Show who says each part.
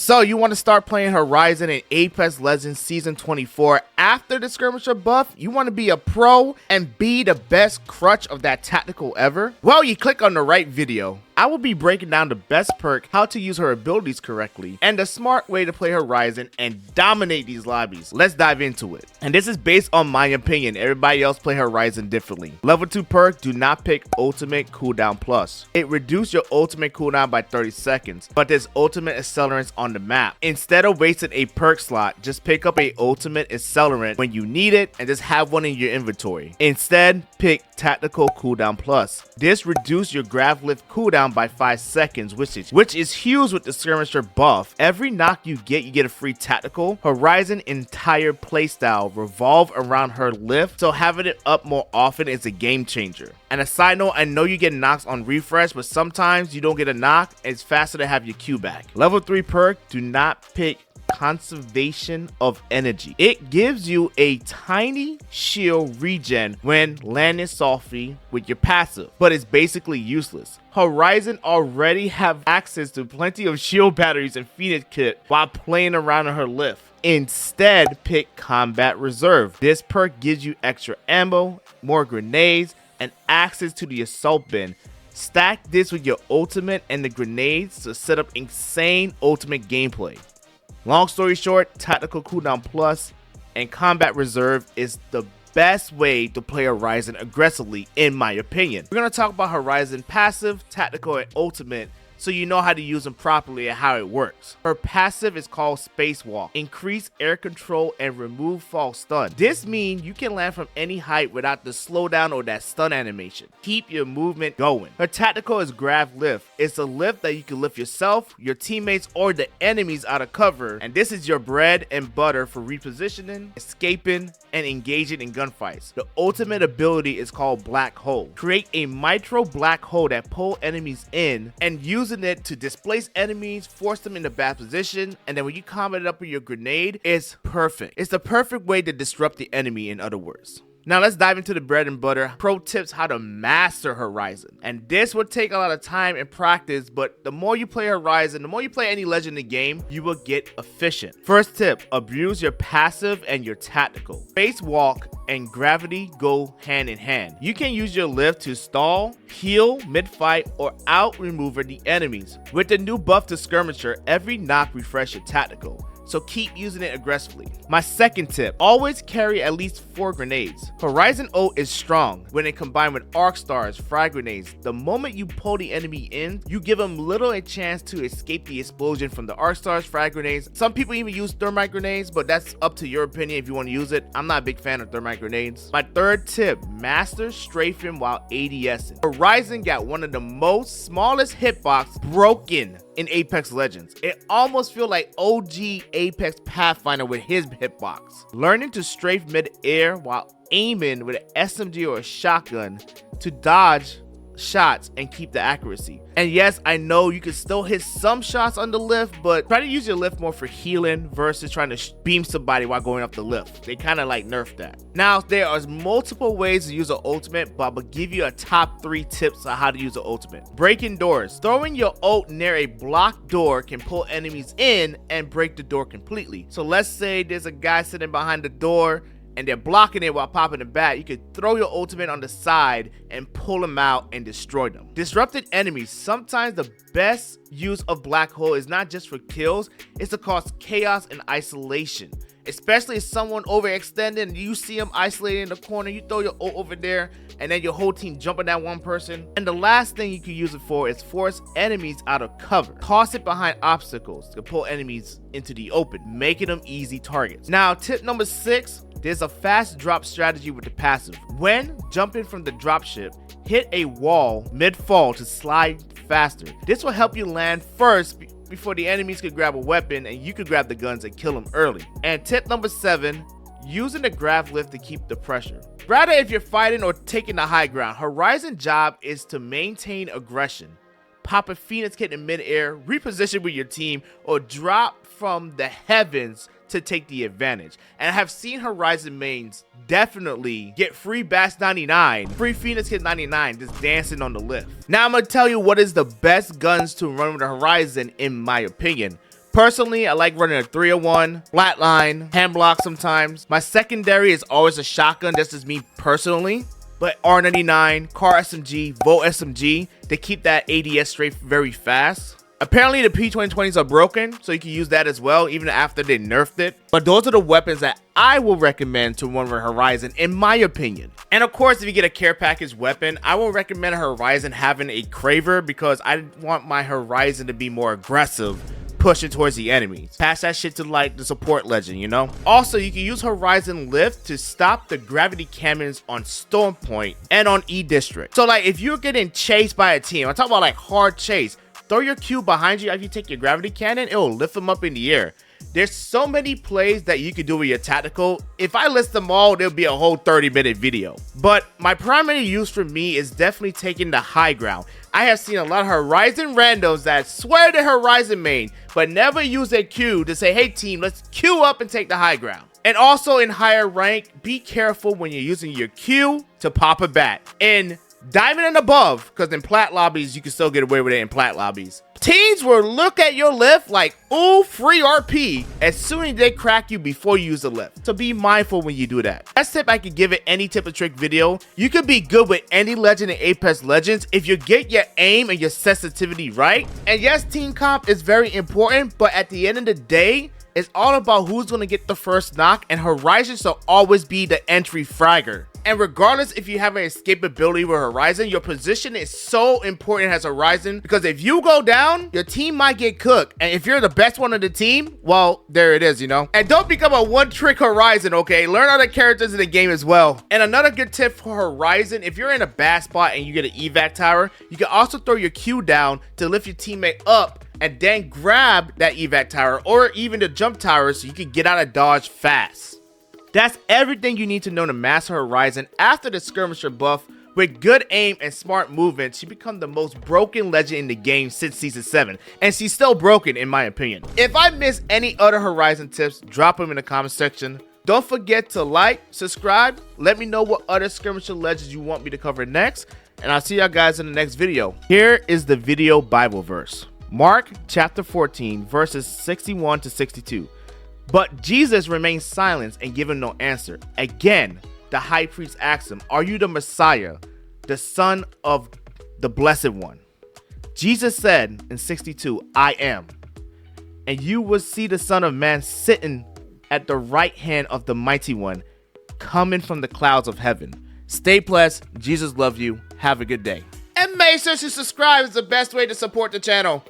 Speaker 1: So you want to start playing Horizon in Apex Legends Season 24 after the Skirmisher buff? You want to be a pro and be the best crutch of that tactical ever? Well, you click on the right video. I will be breaking down the best perk, how to use her abilities correctly, and the smart way to play Horizon and dominate these lobbies. Let's dive into it. And this is based on my opinion. Everybody else play Horizon differently. Level 2 perk, do not pick Ultimate Cooldown Plus. It reduces your ultimate cooldown by 30 seconds, but there's ultimate accelerants on the map. Instead of wasting a perk slot, just pick up a ultimate accelerant when you need it and just have one in your inventory. Instead, pick Tactical Cooldown Plus. This reduces your grab lift cooldown by 5 seconds, which is huge with the Skirmisher buff. Every knock you get a free tactical. Horizon entire playstyle revolve around her lift, so having it up more often is a game changer. And a side note, I know you get knocks on refresh, but sometimes you don't get a knock. It's faster to have your Q back. Level 3 perk, do not pick Conservation of Energy. It gives you a tiny shield regen when landing softly with your passive, but it's basically useless. Horizon already have access to plenty of shield batteries and Phoenix kit while playing around on her lift. Instead, pick Combat Reserve. This perk gives you extra ammo, more grenades, and access to the assault bin. Stack this with your ultimate and the grenades to set up insane ultimate gameplay. Long story short, Tactical Cooldown Plus and Combat Reserve is the best way to play Horizon aggressively, in my opinion. We're going to talk about Horizon passive, tactical, and ultimate, so you know how to use them properly and how it works. Her passive is called Spacewalk. Increase air control and remove false stun. This means you can land from any height without the slowdown or that stun animation. Keep your movement going. Her tactical is Grab Lift. It's a lift that you can lift yourself, your teammates, or the enemies out of cover. And this is your bread and butter for repositioning, escaping, and engaging in gunfights. The ultimate ability is called Black Hole. Create a micro black hole that pull enemies in and using it to displace enemies, force them into bad position, and then when you combo it up with your grenade, it's perfect. It's the perfect way to disrupt the enemy, in other words. Now let's dive into the bread and butter. Pro tips how to master Horizon. And this would take a lot of time and practice, but the more you play Horizon, the more you play any legend in the game, you will get efficient. First tip, abuse your passive and your tactical. Spacewalk and gravity go hand in hand. You can use your lift to stall, heal mid-fight, or out-maneuver the enemies. With the new buff to Skirmisher, every knock refresh your tactical, so keep using it aggressively. My second tip, always carry at least 4 grenades. Horizon ult is strong when it combined with arc stars, frag grenades. The moment you pull the enemy in, you give them little a chance to escape the explosion from the arc stars, frag grenades. Some people even use thermite grenades, but that's up to your opinion if you want to use it. I'm not a big fan of thermite grenades. My third tip, master strafing while ADSing. Horizon got one of the most smallest hitbox broken in Apex Legends. It almost feels like OG Apex Pathfinder with his hitbox. Learning to strafe mid-air while aiming with an SMG or a shotgun to dodge shots and keep the accuracy. And yes, I know you can still hit some shots on the lift, but try to use your lift more for healing versus trying to beam somebody while going up the lift. They kind of like nerfed that. Now, there are multiple ways to use an ultimate, but I'm gonna give you a top 3 tips on how to use an ultimate. Breaking doors. Throwing your ult near a blocked door can pull enemies in and break the door completely. So let's say there's a guy sitting behind the door and they're blocking it while popping the bat. You could throw your ultimate on the side and pull them out and destroy them. Disrupted enemies. Sometimes the best use of Black Hole is not just for kills, it's to cause chaos and isolation. Especially if someone overextended and you see them isolated in the corner, you throw your ult over there and then your whole team jumping that one person. And the last thing you can use it for is force enemies out of cover. Toss it behind obstacles to pull enemies into the open, making them easy targets. Now, tip number 6, there's a fast drop strategy with the passive. When jumping from the dropship, hit a wall mid-fall to slide faster. This will help you land first before the enemies could grab a weapon and you could grab the guns and kill them early. And tip number 7, using the grab lift to keep the pressure. Rather, if you're fighting or taking the high ground, Horizon's job is to maintain aggression. Pop a Phoenix kit in midair, reposition with your team, or drop from the heavens to take the advantage. And I have seen Horizon mains definitely get free Bass 99, free Phoenix Kit 99 just dancing on the lift. Now I'm gonna tell you what is the best guns to run with the Horizon in my opinion. Personally, I like running a 301, flatline, hand block sometimes. My secondary is always a shotgun. This is me personally. But R99, car SMG, Volt SMG, they keep that ADS strafe very fast. Apparently the P2020s are broken, so you can use that as well, even after they nerfed it. But those are the weapons that I will recommend to run with Horizon, in my opinion. And of course, if you get a care package weapon, I will recommend Horizon having a Craver because I want my Horizon to be more aggressive, pushing towards the enemies. Pass that shit to like the support legend, you know? Also, you can use Horizon Lift to stop the gravity cannons on Storm Point and on E District. So like if you're getting chased by a team, I'm talking about like hard chase, throw your Q behind you. After you take your gravity cannon, it will lift them up in the air. There's so many plays that you can do with your tactical. If I list them all, there'll be a whole 30-minute video. But my primary use for me is definitely taking the high ground. I have seen a lot of Horizon randos that swear to Horizon main, but never use their Q to say, hey team, let's queue up and take the high ground. And also in higher rank, be careful when you're using your Q to pop a bat. In Diamond and above, because in plat lobbies, you can still get away with it in plat lobbies. Teams will look at your lift like, ooh, free RP, as soon as they crack you before you use the lift. So be mindful when you do that. Best tip I could give it any tip or trick video, you could be good with any legend in Apex Legends if you get your aim and your sensitivity right. And yes, team comp is very important, but at the end of the day, it's all about who's going to get the first knock, and Horizon shall always be the entry fragger. And regardless if you have an escapability with Horizon, your position is so important as Horizon, because if you go down, your team might get cooked. And if you're the best one of the team, well, there it is, you know. And don't become a one-trick Horizon, okay? Learn other characters in the game as well. And another good tip for Horizon, if you're in a bad spot and you get an evac tower, you can also throw your Q down to lift your teammate up and then grab that evac tower or even the jump tower so you can get out of dodge fast. That's everything you need to know to master Horizon. After the Skirmisher buff, with good aim and smart movement, she become the most broken legend in the game since Season 7. And she's still broken in my opinion. If I missed any other Horizon tips, drop them in the comment section. Don't forget to like, subscribe, let me know what other Skirmisher Legends you want me to cover next. And I'll see y'all guys in the next video. Here is the video Bible verse. Mark chapter 14 verses 61 to 62. But Jesus remained silent and gave him no answer. Again, the high priest asked him, are you the Messiah, the Son of the Blessed One? Jesus said in 62, I am. And you will see the Son of Man sitting at the right hand of the Mighty One, coming from the clouds of heaven. Stay blessed. Jesus loves you. Have a good day. And make sure to subscribe is the best way to support the channel.